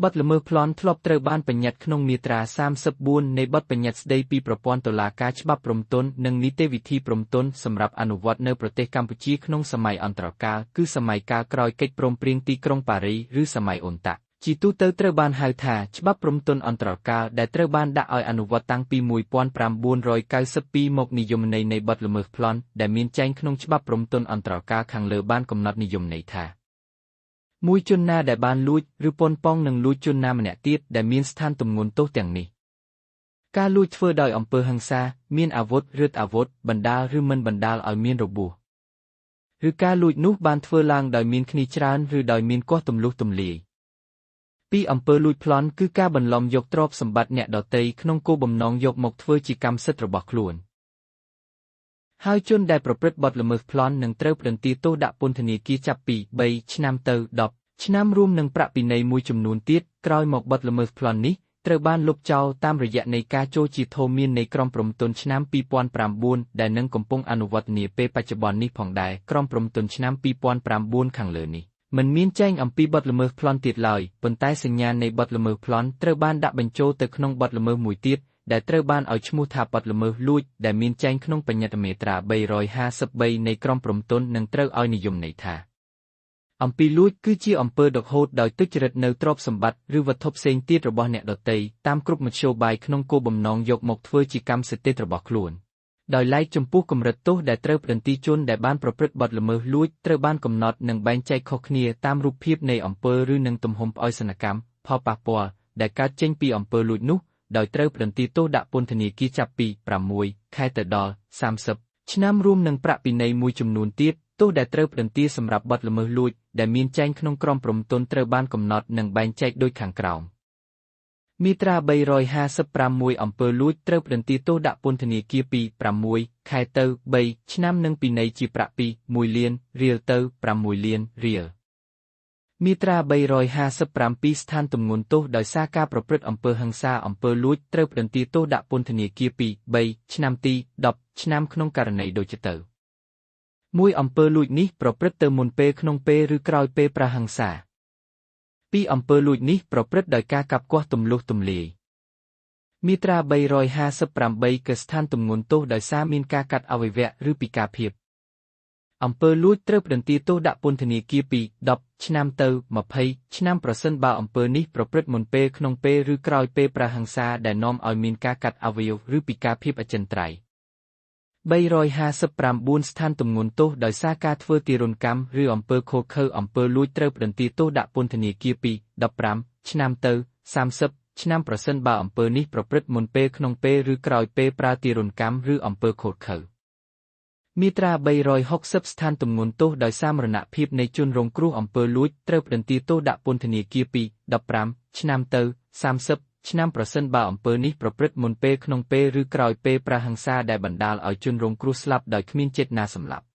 បទល្មើសប្លន់ធ្លាប់ត្រូវបានបញ្ញត្តិក្នុងមាត្រា34នៃបទបញ្ញត្តិស្តីពីប្រព័ន្ធតុលាការច្បាប់ព្រំទណ្ឌនិងនីតិវិធីព្រំទណ្ឌសម្រាប់អនុវត្តនៅប្រទេសកម្ពុជាក្នុងសម័យអន្តរកាលគឺសម័យកាលក្រោយកិច្ចព្រមព្រៀងទីក្រុងប៉ារីសឬសម័យអ៊ុនតាក់ជាទូទៅត្រូវបានហៅថាច្បាប់ព្រំទណ្ឌអន្តរកាលដែលត្រូវបានដាក់ឲ្យអនុវត្តតាំងពី1992មកនិយមន័យនៃបទល្មើសប្លន់ដែលមានចែងក្នុងច្បាប់ព្រំទណ្ឌអន្តរកាលខាងលើបានកំណត់និយមន័យថាមួយជនណាដែលបានលួចឬប៉ុនប៉ងនឹងលួចជនណាម្នាក់ទៀតដែលមានស្ថានទម្ងន់ទោសទាំងនេះការលួចធ្វើដោយអំពើហិង្សាមានអាវុធឬអាវុធបណ្ដាលឬមិនបណ្ដាលឲ្យមានរបួសឬការលួចនោះបានធ្វើឡើងដោយមានគ្នាច្រើនឬដោយមានគាស់ទម្លុះទម្លាយពីអំពើលួចប្លន់គឺការបន្លំយកទ្រព្យសម្បត្តិអ្នកដទៃក្នុងគោលបំណងយកមកធ្វើជាកម្មសិទ្ធិរបស់ខ្លួនហើយជនដែលប្រព្រឹត្តបទល្មើសប្លន់នឹងត្រូវផ្តន្ទាទោសដាក់ពន្ធនាគារចាប់ពី3ឆ្នាំទៅ10ឆ្នាំរួមនឹងប្រាក់ពិន័យមួយចំនួនទៀតក្រោយមកបទល្មើសប្លន់នេះត្រូវបានលុបចោលតាមរយៈនៃការចូលជាធម្មាននៃក្រមព្រំទណ្ឌឆ្នាំ2009ដែលនឹងកំពុងអនុវត្តនាពេលបច្ចុប្បន្ននេះផងដែរក្រមព្រំទណ្ឌឆ្នាំ2009ខាងលើនេះមិនមានចែងអំពីបទល្មើសប្លន់ទៀតឡើយប៉ុន្តែសញ្ញានៃបទល្មើសប្លន់ត្រូវបានដាក់បញ្ចូលទៅក្នុងបទល្មើសមួយទៀតដែលត្រូវបានឲ្យឈ្មោះថាបទល្មើសលួចដែលមានចែងក្នុងបញ្ញត្តិមាត្រា353នៃក្រមព្រំទណ្ឌនឹងត្រូវឲ្យនិយមន័យថាអំពីលួចគឺជាអំពើដកហូតដោយទុច្ចរិតនៅទ្រព្យសម្បត្តិឬវត្ថុផ្សេងទៀតរបស់អ្នកដទៃតាមគ្រប់មធ្យោបាយក្នុងគោលបំណងយកមកធ្វើជាកម្មសិទ្ធិរបស់ខ្លួនដោយឡែកចំពោះកម្រិតទោសដែលត្រូវផ្តន្ទាជនដែលបានប្រព្រឹត្តបទល្មើសលួចត្រូវបានកំណត់និងបែងចែកខុសគ្នាតាមរូបភាពនៃអំពើឬនឹងទំហំផ្អើយសនកម្មផលប៉ះពាល់ដែលកើតចេញពីអំពើលួចនោះដោយត្រូវផ្តន្ទាទោសដាក់ពន្ធនាគារចាប់ពី6ខែទៅដល់30ឆ្នាំរួមនឹងប្រាក់ពិន័យមួយចំនួនទៀតទោសដែលត្រូវផ្តន្ទាសម្រាប់បទល្មើសលួចដែលមានចែងក្នុងក្រមព្រំទណ្ឌត្រូវបានកំណត់និងបែងចែកដូចខាងក្រោមមាត្រា356អំពើលួចត្រូវផ្តន្ទាទោសដាក់ពន្ធនាគារពី6ខែទៅ3ឆ្នាំនិងពិន័យជាប្រាក់ពី1លានរៀលទៅ6លានរៀលមាត្រា357ស្ថានទម្ងន់ទោសដោយសារការប្រព្រឹត្តអំពើហិង្សាអំពើលួចត្រូវផ្តន្ទាទោសដាក់ពន្ធនាគារពី3ឆ្នាំទី10ឆ្នាំក្នុងករណីដូចទៅមួយអំពើលួចនេះប្រព្រឹត្តទៅមុនពេលក្នុងពេលឬក្រោយពេលប្រហិង្សាពីអំពើលួចនេះប្រព្រឹត្តដោយការកាប់គាស់ទម្លុះទម្លាយមាត្រា358គឺស្ថានទម្ងន់ទោសដោយសារមានការកាត់អវយវៈឬពិការភាពអំពើលួចត្រូវផ្តន្ទាទោសដាក់ពន្ធនាគារពី10ឆ្នាំទៅ20ឆ្នាំប្រសិនបើអំពើនេះប្រព្រឹត្តមុនពេលក្នុងពេលឬក្រោយពេលប្រហិង្សាដែលនាំឲ្យមានការកាត់អវយវឬពិការភាពអចិន្ត្រៃយ៍359ស្ថានទម្ងន់ទោសដោយសារការធ្វើទារុណកម្មឬអំពើឃោរឃៅអំពើលួចត្រូវផ្តន្ទាទោសដាក់ពន្ធនាគារពី15ឆ្នាំទៅ30ឆ្នាំប្រសិនបើអំពើនេះប្រព្រឹត្តមុនពេលក្នុងពេលឬក្រោយពេលប្រើទារុណកម្មឬអំពើឃោរឃៅមាត្រា360ស្ថានទម្ងន់ទោសដោយសារមរណភាពនៃជនរងគ្រោះអំពើលួចត្រូវផ្តន្ទាទោសដាក់ពន្ធនាគារពី15ឆ្នាំទៅ30ឆ្នាំប្រសិនបើអំពើនេះប្រព្រឹត្តមុនពេលក្នុងពេលឬក្រោយពេលប្រហិង្សាដែលបណ្ដាលឲ្យជនរងគ្រោះស្លាប់ដោយគ្មានចេតនាសម្លាប់